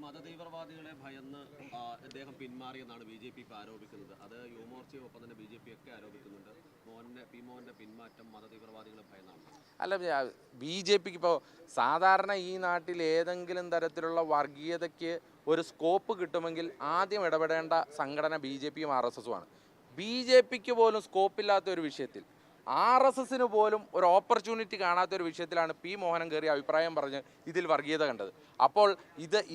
മതതീവ്രവാദികളെ ഭയന്ന് അദ്ദേഹം പിന്മാറിയെന്നാണ് BJP ഇപ്പോൾ ആരോപിക്കുന്നത്. അത് യുവമോർച്ചയും ഒപ്പം തന്നെ BJP ഒക്കെ ആരോപിക്കുന്നുണ്ട്. മോഹന്റെ പിന്മാറ്റം മതതീവ്രവാദികളെ ഭയന്നാണ്. അല്ല, BJPക്ക് ഇപ്പോൾ സാധാരണ ഈ നാട്ടിൽ ഏതെങ്കിലും തരത്തിലുള്ള വർഗീയതയ്ക്ക് ഒരു സ്കോപ്പ് കിട്ടുമെങ്കിൽ ആദ്യം ഇടപെടേണ്ട സംഘടന BJPയും RSSുമാണ്. BJPക്ക് പോലും സ്കോപ്പില്ലാത്ത ഒരു വിഷയത്തിൽ, RSSന് പോലും ഒരു ഓപ്പർച്യൂണിറ്റി കാണാത്ത ഒരു വിഷയത്തിലാണ് മോഹനൻ കയറി അഭിപ്രായം പറഞ്ഞ് ഇതിൽ വർഗീയത കണ്ടത്. അപ്പോൾ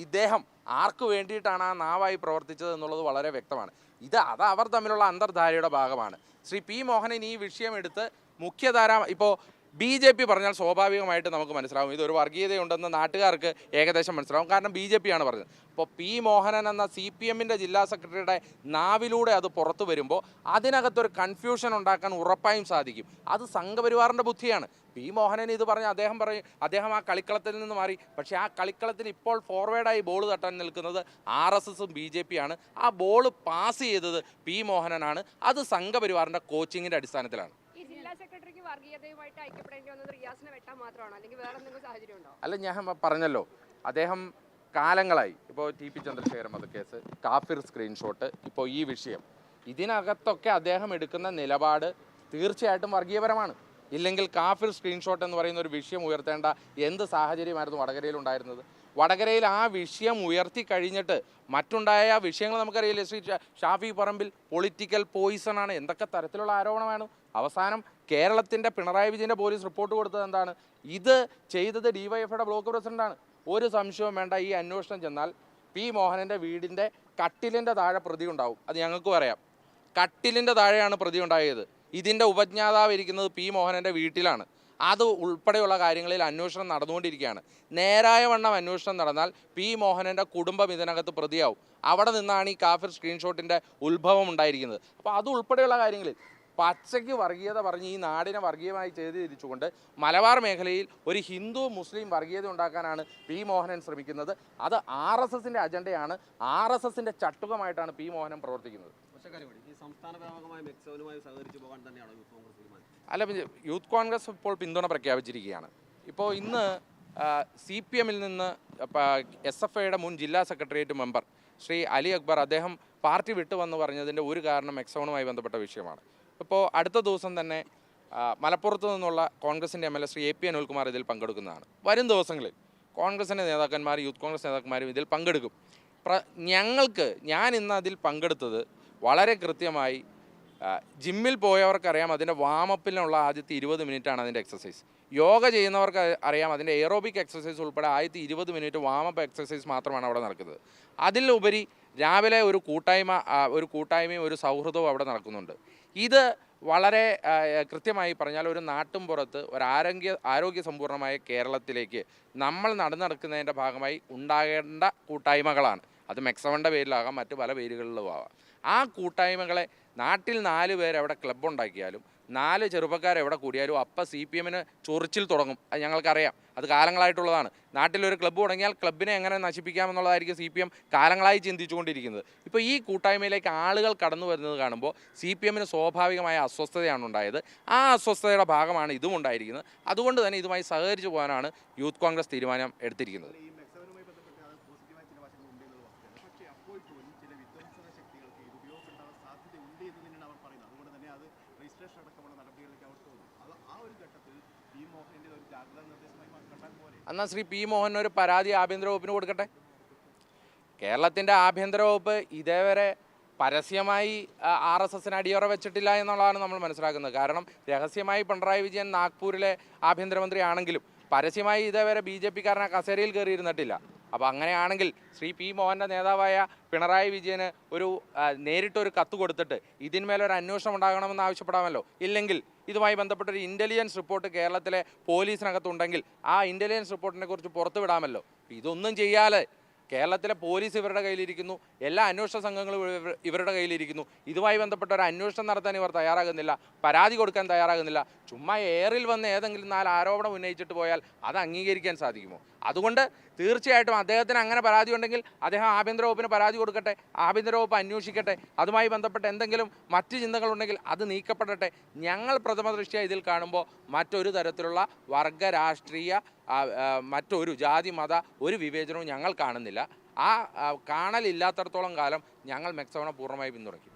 ഇദ്ദേഹം ആർക്ക് വേണ്ടിയിട്ടാണ് ആ നാവായി പ്രവർത്തിച്ചത് എന്നുള്ളത് വളരെ വ്യക്തമാണ്. അത് അവർ തമ്മിലുള്ള അന്തർധാരയുടെ ഭാഗമാണ്. ശ്രീ മോഹനൻ ഈ വിഷയം എടുത്ത് മുഖ്യധാര ഇപ്പോൾ BJP പറഞ്ഞാൽ സ്വാഭാവികമായിട്ട് നമുക്ക് മനസ്സിലാവും ഇതൊരു വർഗീയതയുണ്ടെന്ന് നാട്ടുകാർക്ക് ഏകദേശം മനസ്സിലാവും. കാരണം BJP ആണ് പറഞ്ഞത്. അപ്പോൾ മോഹനൻ എന്ന CPMൻ്റെ ജില്ലാ സെക്രട്ടറിയുടെ നാവിലൂടെ അത് പുറത്തു വരുമ്പോൾ അതിനകത്തൊരു കൺഫ്യൂഷൻ ഉണ്ടാക്കാൻ ഉറപ്പായും സാധിക്കും. അത് സംഘപരിവാറിൻ്റെ ബുദ്ധിയാണ്. മോഹനൻ ഇത് പറഞ്ഞ് അദ്ദേഹം ആ കളിക്കളത്തിൽ നിന്ന് മാറി. പക്ഷേ ആ കളിക്കളത്തിൽ ഇപ്പോൾ ഫോർവേഡായി ബോൾ തട്ടാൻ നിൽക്കുന്നത് RSSും BJP ആണ്. ആ ബോൾ പാസ് ചെയ്തത് മോഹനനാണ്. അത് സംഘപരിവാറിൻ്റെ കോച്ചിങ്ങിൻ്റെ അടിസ്ഥാനത്തിലാണ്. അല്ല, ഞാൻ പറഞ്ഞല്ലോ, അദ്ദേഹം കാലങ്ങളായി ഇപ്പോൾ TP ചന്ദ്രശേഖരൻ വധക്കേസ്, കാഫിർ സ്ക്രീൻഷോട്ട്, ഇപ്പോൾ ഈ വിഷയം, ഇതിനകത്തൊക്കെ അദ്ദേഹം എടുക്കുന്ന നിലപാട് തീർച്ചയായിട്ടും വർഗീയപരമാണ്. ഇല്ലെങ്കിൽ കാഫിർ സ്ക്രീൻഷോട്ട് എന്ന് പറയുന്ന ഒരു വിഷയം ഉയർത്തേണ്ട എന്ത് സാഹചര്യമായിരുന്നു വടകരയിൽ ഉണ്ടായിരുന്നത്? വടകരയിൽ ആ വിഷയം ഉയർത്തി കഴിഞ്ഞിട്ട് മറ്റുണ്ടായ വിഷയങ്ങൾ നമുക്കറിയില്ലേ? ശ്രീ ഷാഫി പറമ്പിൽ പൊളിറ്റിക്കൽ പോയിസണാണ്, എന്തൊക്കെ തരത്തിലുള്ള ആരോപണമാണ്. അവസാനം കേരളത്തിൻ്റെ പിണറായി വിജയൻ്റെ പോലീസ് റിപ്പോർട്ട് കൊടുത്തത് എന്താണ്? ഇത് ചെയ്തത് DYFIയുടെ ബ്ലോക്ക് പ്രസിഡന്റാണ്. ഒരു സംശയവും വേണ്ട. ഈ അന്വേഷണം ചെന്നാൽ മോഹനൻ്റെ വീടിൻ്റെ കട്ടിലിൻ്റെ താഴെ പ്രതി ഉണ്ടാവും. അത് ഞങ്ങൾക്കും അറിയാം. കട്ടിലിൻ്റെ താഴെയാണ് പ്രതി ഉണ്ടായത്. ഇതിൻ്റെ ഉപജ്ഞാതാവ് ഇരിക്കുന്നത് മോഹനൻ്റെ വീട്ടിലാണ്. അത് ഉൾപ്പെടെയുള്ള കാര്യങ്ങളിൽ അന്വേഷണം നടന്നുകൊണ്ടിരിക്കുകയാണ്. നേരായ വണ്ണം അന്വേഷണം നടന്നാൽ മോഹനൻ്റെ കുടുംബം ഇതിനകത്ത് പ്രതിയാവും. അവിടെ നിന്നാണ് ഈ കാഫിർ സ്ക്രീൻഷോട്ടിൻ്റെ ഉത്ഭവം ഉണ്ടായിരിക്കുന്നത്. അപ്പോൾ അത് ഉൾപ്പെടെയുള്ള കാര്യങ്ങളിൽ പച്ചയ്ക്ക് വർഗീയത പറഞ്ഞ് ഈ നാടിനെ വർഗീയമായി തിരിച്ചുകൊണ്ട് മലബാർ മേഖലയിൽ ഒരു ഹിന്ദു മുസ്ലിം വർഗീയത ഉണ്ടാക്കാനാണ് മോഹനൻ ശ്രമിക്കുന്നത്. അത് RSSൻ്റെ അജണ്ടയാണ്. RSSൻ്റെ ചട്ടുകമായിട്ടാണ് മോഹനൻ പ്രവർത്തിക്കുന്നത്. അല്ല, യൂത്ത് കോൺഗ്രസ് ഇപ്പോൾ പിന്തുണ പ്രഖ്യാപിച്ചിരിക്കുകയാണ്. ഇപ്പോൾ ഇന്ന് CPMൽ നിന്ന് SFIയുടെ മുൻ ജില്ലാ സെക്രട്ടേറിയറ്റ് മെമ്പർ ശ്രീ അലി അക്ബർ അദ്ദേഹം പാർട്ടി വിട്ടുവന്ന് പറഞ്ഞതിൻ്റെ ഒരു കാരണം എക്സോണുമായി ബന്ധപ്പെട്ട വിഷയമാണ്. ഇപ്പോൾ അടുത്ത ദിവസം തന്നെ മലപ്പുറത്ത് നിന്നുള്ള കോൺഗ്രസിൻ്റെ MLA ശ്രീ AP അനിൽകുമാർ ഇതിൽ പങ്കെടുക്കുന്നതാണ്. വരും ദിവസങ്ങളിൽ കോൺഗ്രസിൻ്റെ നേതാക്കന്മാർ, യൂത്ത് കോൺഗ്രസ് നേതാക്കന്മാരും ഇതിൽ പങ്കെടുക്കും. ഞാൻ ഇന്ന് അതിൽ പങ്കെടുത്തത് വളരെ കൃത്യമായി, ജിമ്മിൽ പോയവർക്കറിയാം അതിൻ്റെ വാമപ്പിനുള്ള ആദ്യത്തെ 20 മിനിറ്റാണ് അതിൻ്റെ എക്സസൈസ്. യോഗ ചെയ്യുന്നവർക്ക് അറിയാം അതിൻ്റെ എയറോബിക് എക്സസൈസ് ഉൾപ്പെടെ ആദ്യത്തെ 20 മിനിറ്റ് വാമപ്പ് എക്സസൈസ് മാത്രമാണ് അവിടെ നടക്കുന്നത്. അതിലുപരി രാവിലെ ഒരു കൂട്ടായ്മയും ഒരു സൗഹൃദവും അവിടെ നടക്കുന്നുണ്ട്. ഇത് വളരെ കൃത്യമായി പറഞ്ഞാൽ ഒരു നാട്ടും പുറത്ത് ഒരു ആരോഗ്യ സമ്പൂർണ്ണമായ കേരളത്തിലേക്ക് നമ്മൾ നടക്കുന്നതിൻ്റെ ഭാഗമായി ഉണ്ടാകേണ്ട കൂട്ടായ്മകളാണ്. അത് മെക്സവൻ്റെ പേരിലാകാം, മറ്റു പല പേരുകളിലും ആവാം. ആ കൂട്ടായ്മകളെ നാട്ടിൽ 4 പേര് എവിടെ ക്ലബ്ബ് ഉണ്ടാക്കിയാലും 4 ചെറുപ്പക്കാരെവിടെ കൂടിയാലും അപ്പം CPMന് ചൊറിച്ചിൽ തുടങ്ങും. അത് ഞങ്ങൾക്കറിയാം. അത് കാലങ്ങളായിട്ടുള്ളതാണ്. നാട്ടിലൊരു ക്ലബ്ബ് തുടങ്ങിയാൽ ക്ലബ്ബിനെ എങ്ങനെ നശിപ്പിക്കാമെന്നുള്ളതായിരിക്കും CPM കാലങ്ങളായി ചിന്തിച്ചുകൊണ്ടിരിക്കുന്നത്. ഇപ്പോൾ ഈ കൂട്ടായ്മയിലേക്ക് ആളുകൾ കടന്നു വരുന്നത് കാണുമ്പോൾ CPMന് സ്വാഭാവികമായ അസ്വസ്ഥതയാണ് ഉണ്ടായത്. ആ അസ്വസ്ഥതയുടെ ഭാഗമാണ് ഇതും ഉണ്ടായിരിക്കുന്നത്. അതുകൊണ്ട് തന്നെ ഇതുമായി സഹകരിച്ചു പോകാനാണ് യൂത്ത് കോൺഗ്രസ് തീരുമാനം എടുത്തിരിക്കുന്നത്. എന്നാൽ ശ്രീ മോഹൻ ഒരു പരാതി ആഭ്യന്തര വകുപ്പിന് കൊടുക്കട്ടെ. കേരളത്തിൻ്റെ ആഭ്യന്തര വകുപ്പ് ഇതേവരെ പരസ്യമായി RSSന് അടിയറ വെച്ചിട്ടില്ല എന്നുള്ളതാണ് നമ്മൾ മനസ്സിലാക്കുന്നത്. കാരണം രഹസ്യമായി പിണറായി വിജയൻ നാഗ്പൂരിലെ ആഭ്യന്തരമന്ത്രി ആണെങ്കിലും പരസ്യമായി ഇതേവരെ BJPക്കാരനെ കസേരയിൽ കയറിയിരുന്നിട്ടില്ല. അപ്പോൾ അങ്ങനെയാണെങ്കിൽ ശ്രീ മോഹൻ്റെ നേതാവായ പിണറായി വിജയന് നേരിട്ടൊരു കത്ത് കൊടുത്തിട്ട് ഇതിന്മേലൊരു അന്വേഷണം ഉണ്ടാകണമെന്ന് ആവശ്യപ്പെടാമല്ലോ. ഇല്ലെങ്കിൽ ഇതുമായി ബന്ധപ്പെട്ടൊരു ഇൻ്റലിജൻസ് റിപ്പോർട്ട് കേരളത്തിലെ പോലീസിനകത്തുണ്ടെങ്കിൽ ആ ഇൻ്റലിജൻസ് റിപ്പോർട്ടിനെ കുറിച്ച് പുറത്തുവിടാമല്ലോ. ഇതൊന്നും ചെയ്യാതെ കേരളത്തിലെ പോലീസ് ഇവരുടെ കയ്യിലിരിക്കുന്നു, എല്ലാ അന്വേഷണ സംഘങ്ങളും ഇവരുടെ കയ്യിലിരിക്കുന്നു. ഇതുമായി ബന്ധപ്പെട്ട ഒരു അന്വേഷണം നടത്താൻ ഇവർ തയ്യാറാകുന്നില്ല, പരാതി കൊടുക്കാൻ തയ്യാറാകുന്നില്ല. ചുമ്മാ എയറിൽ വന്ന് ഏതെങ്കിലും 4 ആരോപണം ഉന്നയിച്ചിട്ട് പോയാൽ അത് അംഗീകരിക്കാൻ സാധിക്കുമോ? അതുകൊണ്ട് തീർച്ചയായിട്ടും അദ്ദേഹത്തിന് അങ്ങനെ പരാതി ഉണ്ടെങ്കിൽ അദ്ദേഹം ആഭ്യന്തര വകുപ്പിന് പരാതി കൊടുക്കട്ടെ, ആഭ്യന്തര വകുപ്പ് അന്വേഷിക്കട്ടെ. അതുമായി ബന്ധപ്പെട്ട് എന്തെങ്കിലും മറ്റ് ചിന്തകളുണ്ടെങ്കിൽ അത് നീക്കപ്പെടട്ടെ. ഞങ്ങൾ പ്രഥമ ദൃഷ്ട്യാ ഇതിൽ കാണുമ്പോൾ മറ്റൊരു തരത്തിലുള്ള വർഗ രാഷ്ട്രീയ മറ്റൊരു ജാതി മത ഒരു വിവേചനവും ഞങ്ങൾ കാണുന്നില്ല. ആ കാണലില്ലാത്തടത്തോളം കാലം ഞങ്ങൾ മെക്സവനെ പൂർണ്ണമായി പിന്തുണയ്ക്കും.